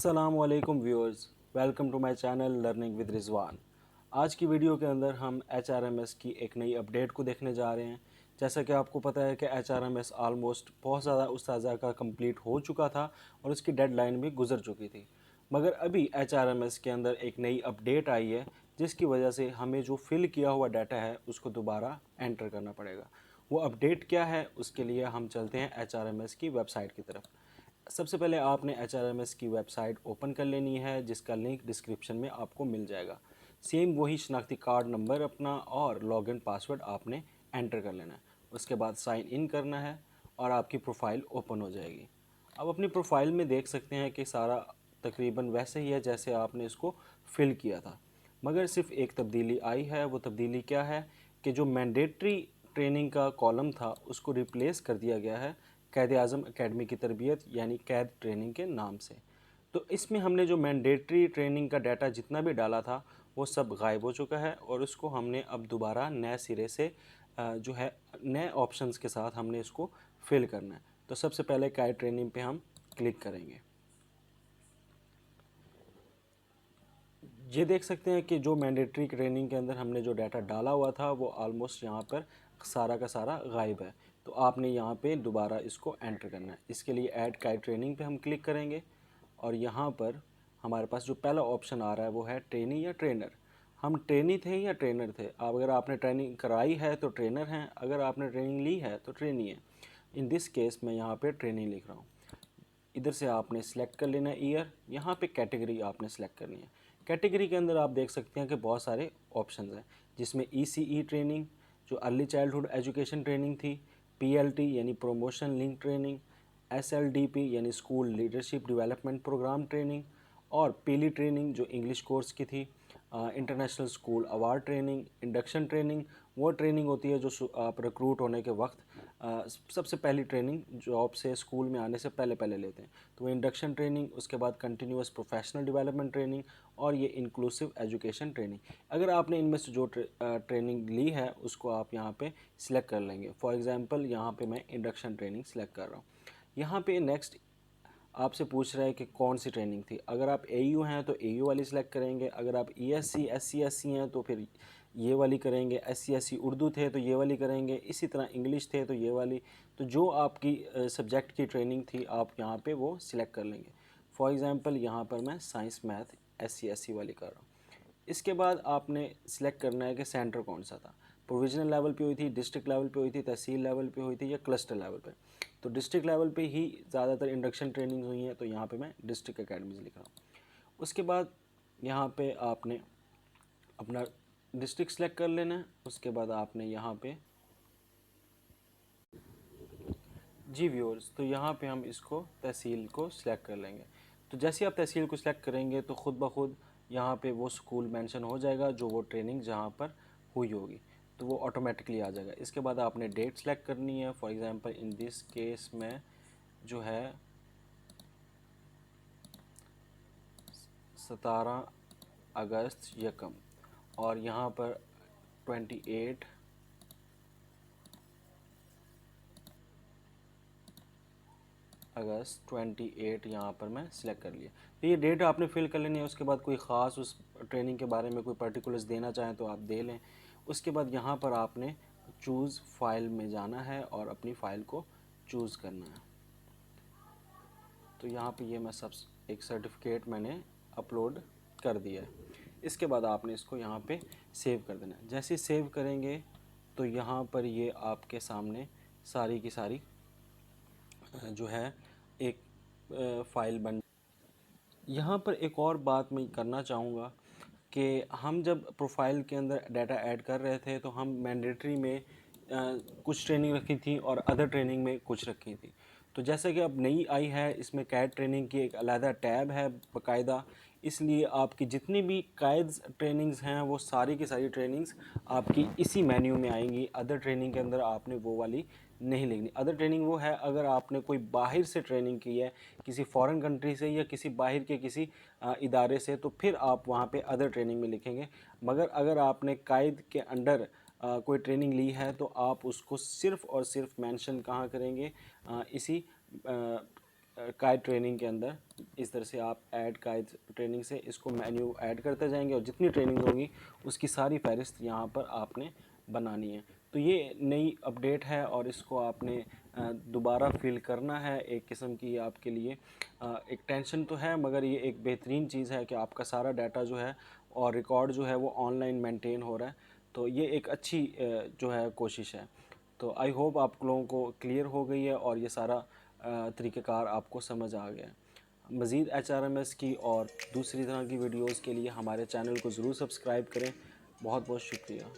अस्सलामुअलैकुम viewers, welcome to my channel learning with Rizwan. आज की वीडियो के अंदर हम एचआरएमएस की एक नई अपडेट को देखने जा रहे हैं। जैसा कि आपको पता है कि एचआरएमएस ऑलमोस्ट बहुत ज़्यादा उस्ताज़ा का कंप्लीट हो चुका था और उसकी डेडलाइन भी गुजर चुकी थी, मगर अभी एचआरएमएस के अंदर एक नई अपडेट आई है जिसकी वजह से हमें जो फिल किया हुआ डाटा है उसको दोबारा एंटर करना पड़ेगा। वो अपडेट क्या है, उसके लिए हम चलते हैं एचआरएमएस की वेबसाइट की तरफ। सबसे पहले आपने एच की वेबसाइट ओपन कर लेनी है, जिसका लिंक डिस्क्रिप्शन में आपको मिल जाएगा। सेम वही शनाख्ती कार्ड नंबर अपना और लॉगिन पासवर्ड आपने एंटर कर लेना है। उसके बाद साइन इन करना है और आपकी प्रोफाइल ओपन हो जाएगी। अब अपनी प्रोफाइल में देख सकते हैं कि सारा तकरीबन वैसे ही है जैसे आपने इसको फिल किया था, मगर सिर्फ एक तब्दीली आई है। वो तब्दीली क्या है कि जो मैंडेटरी ट्रेनिंग का कॉलम था उसको रिप्लेस कर दिया गया है कैद आज़म अकेडमी की तरबियत यानी कैद ट्रेनिंग के नाम से। तो इसमें हमने जो मैंडेटरी ट्रेनिंग का डाटा जितना भी डाला था वो सब गायब हो चुका है और उसको हमने अब दोबारा नए सिरे से जो है नए ऑप्शंस के साथ हमने इसको फिल करना है। तो सबसे पहले कैद ट्रेनिंग पे हम क्लिक करेंगे। ये देख सकते हैं कि जो मैंडेटरी ट्रेनिंग के अंदर हमने जो डाटा डाला हुआ था वो ऑलमोस्ट यहाँ पर सारा का सारा गायब है। तो आपने यहाँ पे दोबारा इसको एंटर करना है। इसके लिए ऐड काइट ट्रेनिंग पे हम क्लिक करेंगे और यहाँ पर हमारे पास जो पहला ऑप्शन आ रहा है वो है ट्रेनी या ट्रेनर। हम ट्रेनी थे या ट्रेनर थे। अब अगर आपने ट्रेनिंग कराई है तो ट्रेनर हैं, अगर आपने ट्रेनिंग ली है तो ट्रेनी है। इन दिस केस मैं यहाँ पे ट्रेनिंग लिख रहा हूँ। इधर से आपने सेलेक्ट कर लेना है ईयर, यहाँ पे कैटेगरी आपने सेलेक्ट करनी है। कैटेगरी के अंदर आप देख सकते हैं कि बहुत सारे ऑप्शंस हैं, जिसमें ईसीई ट्रेनिंग जो अर्ली चाइल्डहुड एजुकेशन ट्रेनिंग थी, पीएलटी यानी प्रमोशन लिंक ट्रेनिंग, एसएलडीपी यानी school leadership development programme training, और पीली ट्रेनिंग जो इंग्लिश कोर्स की थी, international school award training, induction training वो ट्रेनिंग होती है जो आप रिक्रूट होने के वक्त सबसे पहली ट्रेनिंग जॉब से स्कूल में आने से पहले पहले लेते हैं। तो वो इंडक्शन ट्रेनिंग, उसके बाद कंटिन्यूअस प्रोफेशनल डेवलपमेंट ट्रेनिंग और ये इंक्लूसिव एजुकेशन ट्रेनिंग। अगर आपने इनमें से जो ट्रेनिंग ली है उसको आप यहाँ पे सिलेक्ट कर लेंगे। फॉर एग्जांपल यहाँ पे मैं इंडक्शन ट्रेनिंग सिलेक्ट कर रहा हूँ। यहाँ पे नेक्स्ट आपसे पूछ रहा है कि कौन सी ट्रेनिंग थी। अगर आप एयू हैं तो एयू वाली सिलेक्ट करेंगे, अगर आप ईएससी एससी एससी हैं तो फिर ये वाली करेंगे, एससी एससी उर्दू थे तो ये वाली करेंगे, इसी तरह इंग्लिश थे तो ये वाली। तो जो आपकी सब्जेक्ट की ट्रेनिंग थी आप यहाँ पे वो सिलेक्ट कर लेंगे। फॉर एग्ज़ाम्पल यहाँ पर मैं साइंस मैथ एससी एससी वाली कर रहा हूँ। इसके बाद आपने सेलेक्ट करना है कि सेंटर कौन सा था। प्रोविजनल लेवल पे हुई थी, डिस्ट्रिक्ट लेवल पे हुई थी, तहसील लेवल पे हुई थी या क्लस्टर लेवल पे। तो डिस्ट्रिक्ट लेवल पे ही ज़्यादातर इंडक्शन ट्रेनिंग हुई है, तो यहाँ पे मैं डिस्ट्रिक्ट अकेडमीज़ लिख रहा हूँ। उसके बाद यहाँ पे आपने अपना डिस्ट्रिक्ट सेलेक्ट कर लेना है। उसके बाद आपने यहाँ पे जी व्यूअर्स, तो यहाँ पे हम इसको तहसील को सिलेक्ट कर लेंगे। तो जैसे आप तहसील को सिलेक्ट करेंगे तो ख़ुद ब खुद यहाँ पे वो स्कूल मेंशन हो जाएगा जो वो ट्रेनिंग जहाँ पर हुई होगी, तो वो ऑटोमेटिकली आ जाएगा। इसके बाद आपने डेट सेलेक्ट करनी है। For example in this case में जो है 17 अगस्त यकम, और यहाँ पर 28 अगस्त 28 यहाँ पर मैं सिलेक्ट कर लिया। तो ये डेट आपने फिल कर लेनी है। उसके बाद कोई ख़ास उस ट्रेनिंग के बारे में कोई पर्टिकुलर्स देना चाहें तो आप दे लें। उसके बाद यहाँ पर आपने चूज़ फाइल में जाना है और अपनी फ़ाइल को चूज़ करना है। तो यहाँ पे ये मैं सब एक सर्टिफिकेट मैंने अपलोड कर दिया है। इसके बाद आपने इसको यहाँ पे सेव कर देना है। जैसे सेव करेंगे तो यहाँ पर ये आपके सामने सारी की सारी जो है एक फ़ाइल बन। यहाँ पर एक और बात मैं करना चाहूँगा कि हम जब प्रोफाइल के अंदर डाटा ऐड कर रहे थे तो हम मैंडेटरी में कुछ ट्रेनिंग रखी थी और अदर ट्रेनिंग में कुछ रखी थी। तो जैसे कि अब नई आई है, इसमें कैद ट्रेनिंग की एक अलहदा टैब है बाकायदा, इसलिए आपकी जितनी भी कायद ट्रेनिंग्स हैं वो सारी की सारी ट्रेनिंग्स आपकी इसी मेन्यू में आएंगी। अदर ट्रेनिंग के अंदर आपने वो वाली नहीं लिखनी। अदर ट्रेनिंग वो है अगर आपने कोई बाहर से ट्रेनिंग की है, किसी फॉरेन कंट्री से या किसी बाहर के किसी इदारे से, तो फिर आप वहाँ पे अदर ट्रेनिंग में लिखेंगे। मगर अगर आपने कायद के अंडर कोई ट्रेनिंग ली है तो आप उसको सिर्फ़ और सिर्फ मेंशन कहाँ करेंगे, इसी काइट ट्रेनिंग के अंदर इस तरह से आप ऐड काइट ट्रेनिंग से इसको मेन्यू ऐड करते जाएंगे और जितनी ट्रेनिंग होगी उसकी सारी फहरिस्त यहाँ पर आपने बनानी है। तो ये नई अपडेट है और इसको आपने दोबारा फिल करना है। एक किस्म की आपके लिए एक टेंशन तो है, मगर ये एक बेहतरीन चीज़ है कि आपका सारा डाटा जो है और रिकॉर्ड जो है वो ऑनलाइन मेंटेन हो रहा है। तो ये एक अच्छी जो है कोशिश है। तो आई होप आप लोगों को क्लियर हो गई है और ये सारा तरीक़ेकार आपको समझ आ गया है। मज़ीद HRMS की और दूसरी तरह की वीडियोज़ के लिए हमारे चैनल को ज़रूर सब्सक्राइब करें। बहुत बहुत शुक्रिया।